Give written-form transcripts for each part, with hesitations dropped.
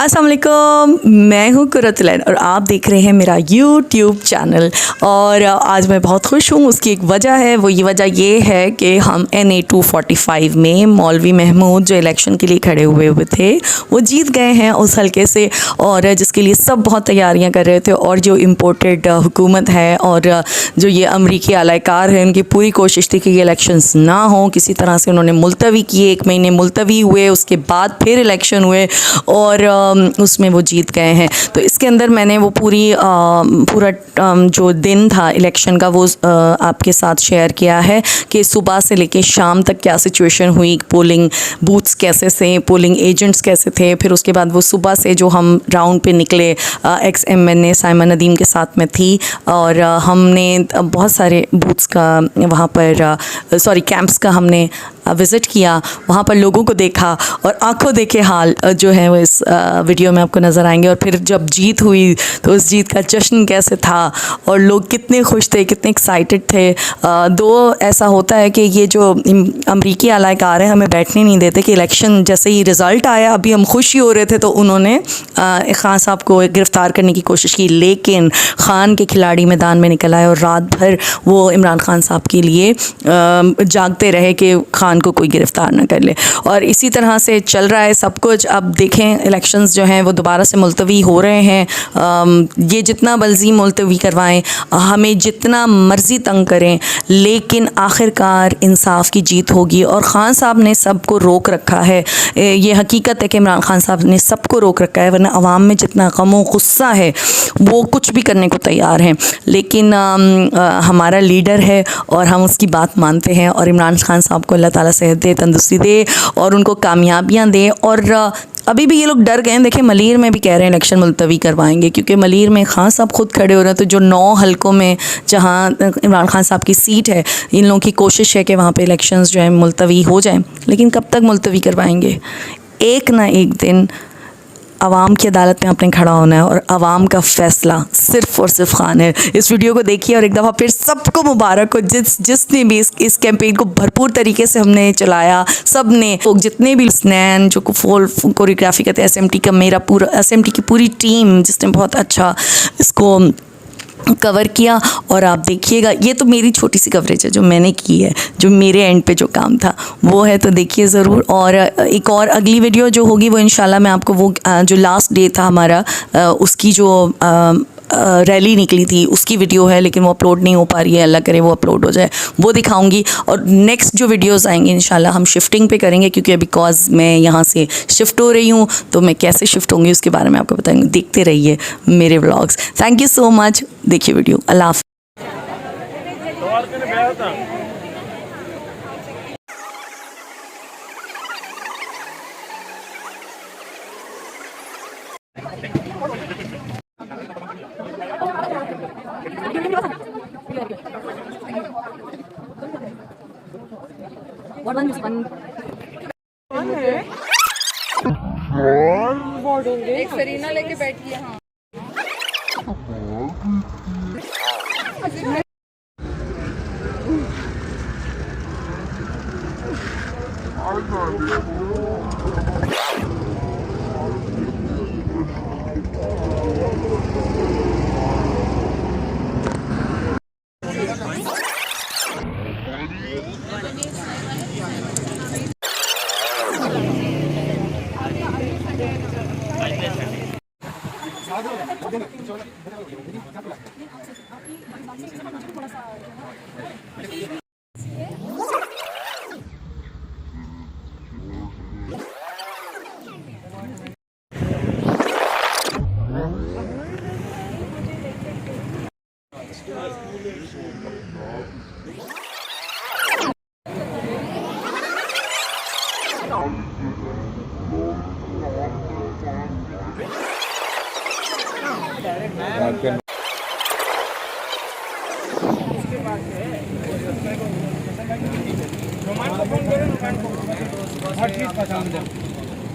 अस्सलाम वालेकुम, मैं हूँ कुरतलैन और आप देख रहे हैं मेरा यूट्यूब चैनल। और आज मैं बहुत खुश हूँ। उसकी एक वजह है, वो ये वजह ये है कि हम NA 245 में मौलवी महमूद जो इलेक्शन के लिए खड़े हुए थे वो जीत गए हैं उस हलके से, और जिसके लिए सब बहुत तैयारियाँ कर रहे थे। और जो इम्पोर्टेड हुकूमत है और जो ये अमरीकी आलाकार है, उनकी पूरी कोशिश थी कि ये इलेक्शंस ना हो। किसी तरह से उन्होंने मुलतवी किए, 1 महीने मुलतवी हुए, उसके बाद फिर इलेक्शन हुए और उसमें वो जीत गए हैं। तो इसके अंदर मैंने वो पूरा जो दिन था इलेक्शन का वो आपके साथ शेयर किया है कि सुबह से लेके शाम तक क्या सिचुएशन हुई, पोलिंग बूथ्स कैसे थे, पोलिंग एजेंट्स कैसे थे। फिर उसके बाद वो सुबह से जो हम राउंड पे निकले, XMNA साइमा नदीम के साथ में थी और हमने बहुत सारे बूथ्स का वहाँ पर कैंप्स का हमने विज़िट किया, वहाँ पर लोगों को देखा और आंखों देखे हाल जो है वो इस वीडियो में आपको नज़र आएंगे। और फिर जब जीत हुई तो उस जीत का जश्न कैसे था और लोग कितने खुश थे, कितने एक्साइटेड थे। दो ऐसा होता है कि ये जो अमरीकी आलाकार हैं हमें बैठने नहीं देते कि इलेक्शन जैसे ही रिज़ल्ट आया, अभी हम खुश ही हो रहे थे तो उन्होंने खान साहब को गिरफ़्तार करने की कोशिश की, लेकिन खान के खिलाड़ी मैदान में निकल आए और रात भर वो इमरान खान साहब के लिए जागते रहे कि खान को कोई गिरफ़्तार ना कर ले। और इसी तरह से चल रहा है सब कुछ। अब देखें इलेक्शंस जो हैं वो दोबारा से मुलतवी हो रहे हैं। ये जितना बल्जी मुलतवी करवाएं, हमें जितना मर्ज़ी तंग करें, लेकिन आखिरकार इंसाफ की जीत होगी। और ख़ान साहब ने सबको रोक रखा है। ये हकीकत है कि इमरान खान साहब ने सबको रोक रखा है, वरना अवाम में जितना गम गुस्सा है वो कुछ भी करने को तैयार हैं। लेकिन हमारा लीडर है और हम उसकी बात मानते हैं। और इमरान खान साहब को अल्लाह ताला सेहत दे, तंदुरुस्ती दे और उनको कामयाबियाँ दे। और अभी भी ये लोग डर गए हैं। देखिए मलीर में भी कह रहे हैं इलेक्शन मुलतवी करवाएंगे, क्योंकि मलीर में खान साहब खुद खड़े हो रहे हैं। तो जो 9 हलकों में जहाँ इमरान खान साहब की सीट है, इन लोगों की कोशिश है कि वहाँ पे इलेक्शंस जो है मुलतवी हो जाएं। लेकिन कब तक मुलतवी करवाएंगे? एक ना एक दिन आवाम की अदालत में आपने खड़ा होना है और आवाम का फ़ैसला सिर्फ़ और सिर्फ खान है। इस वीडियो को देखिए और एक दफ़ा फिर सबको मुबारक हो जिसने भी इस कैंपेन को भरपूर तरीके से हमने चलाया। सब ने जितने भी स्नैन जो फुल कोरियोग्राफी करते हैं, SMT का मेरा पूरा SMT की पूरी टीम जिसने बहुत अच्छा इसको कवर किया। और आप देखिएगा, ये तो मेरी छोटी सी कवरेज है जो मैंने की है, जो मेरे एंड पे जो काम था वो है, तो देखिए ज़रूर। और एक और अगली वीडियो जो होगी वो इंशाल्लाह मैं आपको वो जो लास्ट डे था हमारा उसकी जो रैली निकली थी उसकी वीडियो है, लेकिन वो अपलोड नहीं हो पा रही है। अल्लाह करे वो अपलोड हो जाए, वो दिखाऊंगी। और नेक्स्ट जो वीडियोस आएंगे इंशाल्लाह हम शिफ्टिंग पे करेंगे, क्योंकि बिकॉज मैं यहाँ से शिफ्ट हो रही हूँ तो मैं कैसे शिफ्ट होंगी उसके बारे में आपको बताऊंगी। देखते रहिए मेरे vlogs. Thank you so much. देखिए वीडियो। अल्लाह हाफ़िज़। एक सरीना लेके बैठी है। हाँ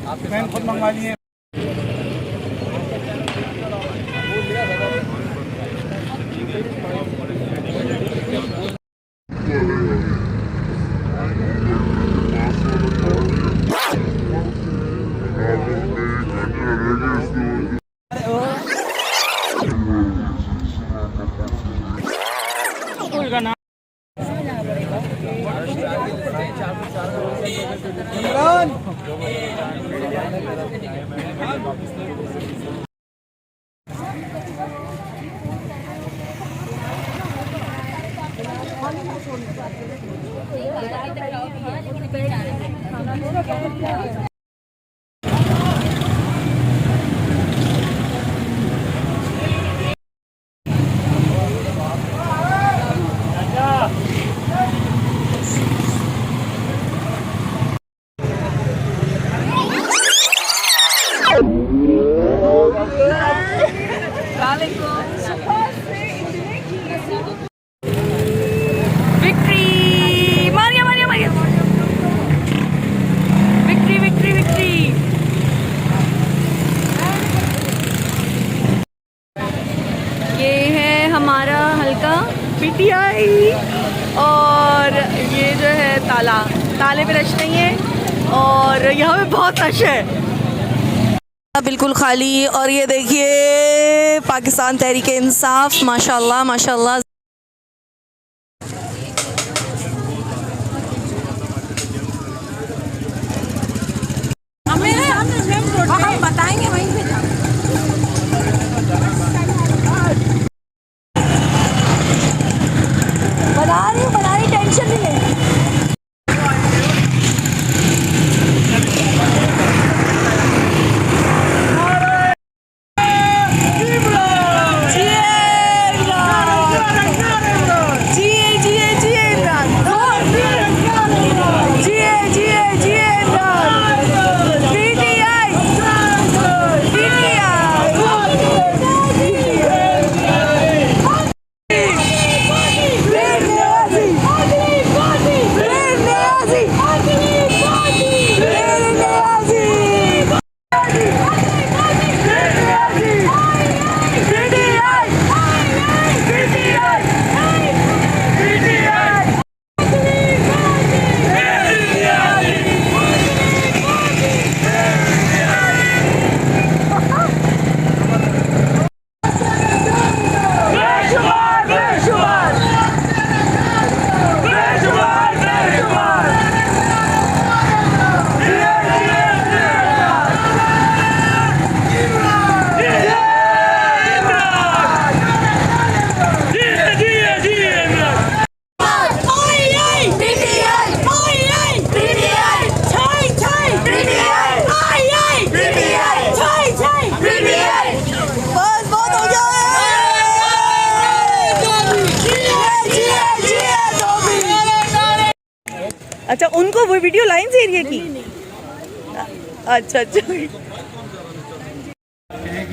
आपके फैन खुद मंगवा लिए। Imran victory, Maria Maria Maria, victory victory victory. ये है हमारा हल्का पीटीआई और ये जो है ताला, ताले पे रश नहीं है और यहाँ पे बहुत रश है, बिल्कुल खाली। और ये देखिए पाकिस्तान तहरीक इंसाफ, माशाल्लाह माशाल्लाह। हम बताएंगे वहीं पे जाओ। बना रही टेंशन नहीं ले। अच्छा, उनको वो वीडियो लाइन से एरिया की? अच्छा अच्छा। कि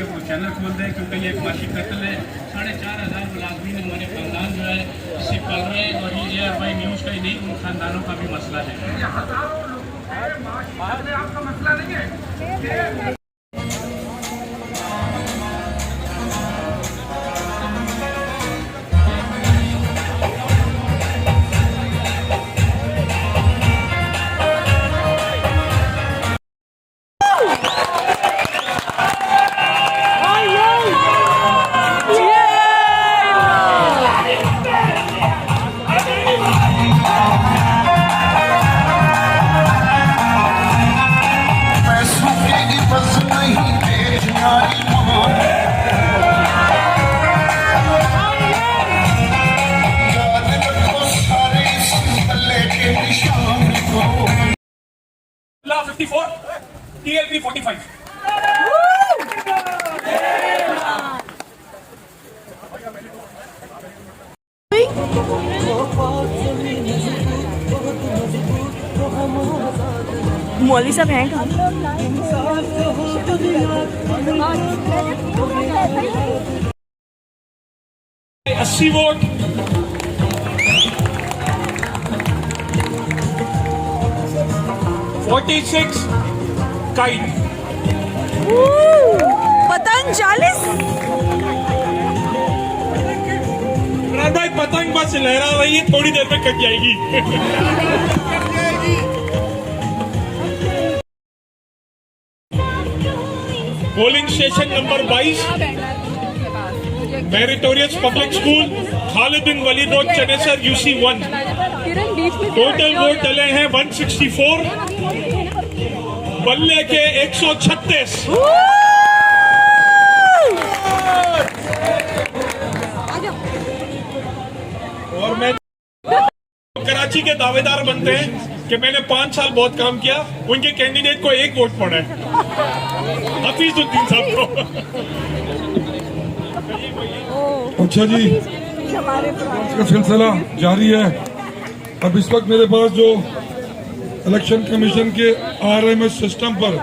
वो चैनल खोल दें क्योंकि ये एक माशी कत्ल है। 4,500 मुलाजमीन हमारे खानदान जो है इसे पल रहे हैं और ये ARY न्यूज़ का ही नहीं, उन खानदानों का भी मसला है। TLP 45 मौलवी साहब हैं कहाँ? 80 वोट। काइट पतंग 40। भाई पतंग बस लहरा रही है, थोड़ी देर में कट जाएगी। Polling station number 22 meritorious public school, Khalid bin Walid road, Chanesar, UC 1। Total vote डले हैं 164, बल्ले के 136। और मैं कराची के दावेदार बनते हैं कि मैंने 5 साल बहुत काम किया, उनके कैंडिडेट को 1 वोट पड़ा है, हफीजुद्दीन साहब को। अच्छा जी, इसका सिलसिला जारी है। अब इस वक्त मेरे पास जो इलेक्शन कमीशन के आरएमएस सिस्टम पर,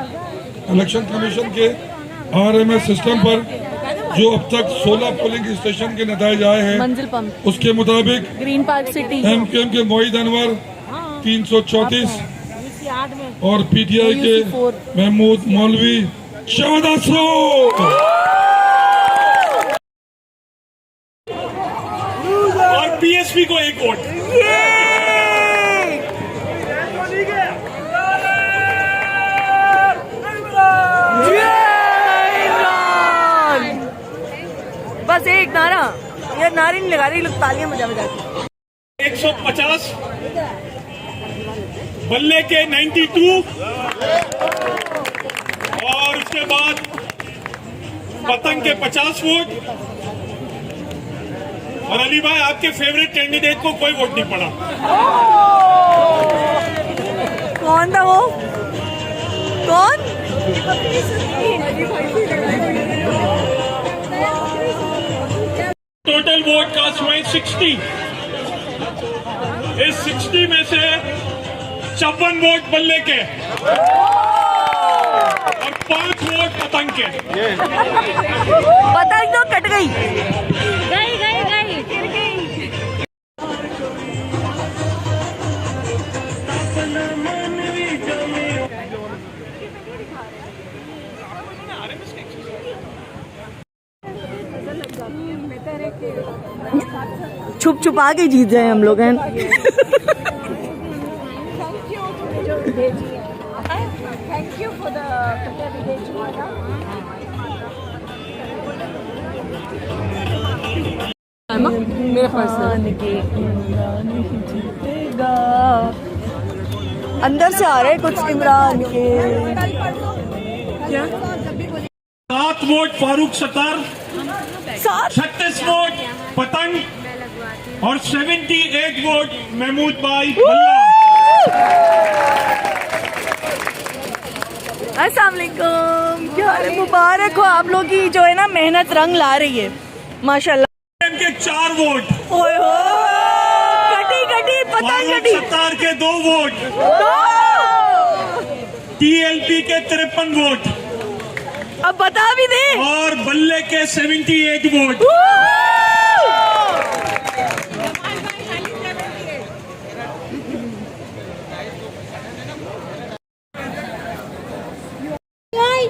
जो अब तक 16 पोलिंग स्टेशन के नतीजे आए हैं, उसके मुताबिक ग्रीन पार्क सिटी एमकेएम के मोहिद अनवर 334 और पीटीआई के महमूद मौलवी 1400। और बीएसपी को 1 वोट। बस एक नारा, ये नारे नहीं लगा रही लोग, तालियां बजा बजा के। 150, बल्ले के 92 और उसके बाद पतंग के 50 वोट। और अली भाई, आपके फेवरेट कैंडिडेट को कोई वोट नहीं पड़ा। कौन था वो? कौन? टोटल वोट कास्ट हुए 60। इस 60 में से 56 वोट बल्ले के और 5 वोट पतंग के। पतंग तो कट गई। गिर गई। छुप छुपा के जीत जाए हम लोग हैं। थैंक यू फॉर मेरे अंदर से आ रहे कुछ इमरान के। क्या? 7 वोट फारूक सत्तार, 36 वोट पतंग और 78 वोट महमूद भाई भल्ला। अस्सलाम वालेकुम, क्या हाल है? मुबारक हो आप लोग की जो है ना मेहनत रंग ला रही है माशाल्लाह। के 4 वोट, ओए हो, कटी कटी पतंग फारूक कटी। सत्तार के 2 वोट, टीएलपी के 53 वोट अब बता भी दे। और बल्ले के 78 वोट।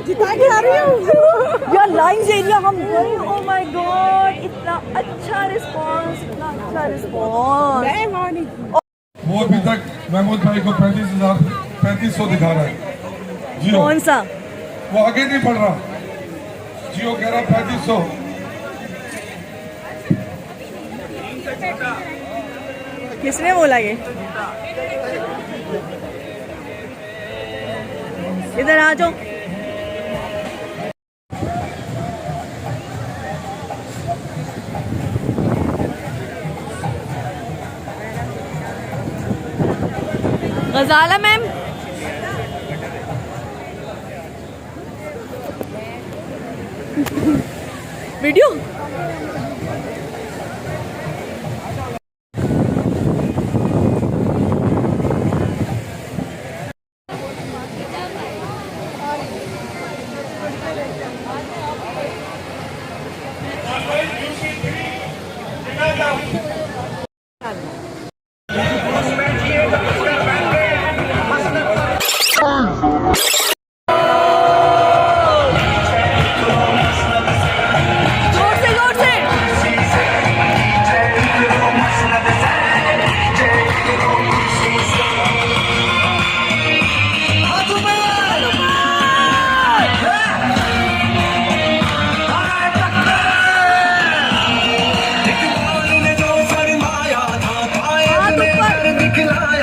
जिता के आ रही हूँ यार, लाइन्स एरिया हम गए। ओह माय गॉड, इतना अच्छा रिस्पांस, इतना अच्छा रिस्पांस। वो अभी तक महमूद भाई को 3500 दिखा रहा है। जियो कौन सा? वो आगे नहीं बढ़ रहा, जियो कह रहा 3500। किसने बोला ये? इधर आ जाओ। गजाला मैम, वीडियो दिखलाया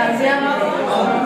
गाजियाबाद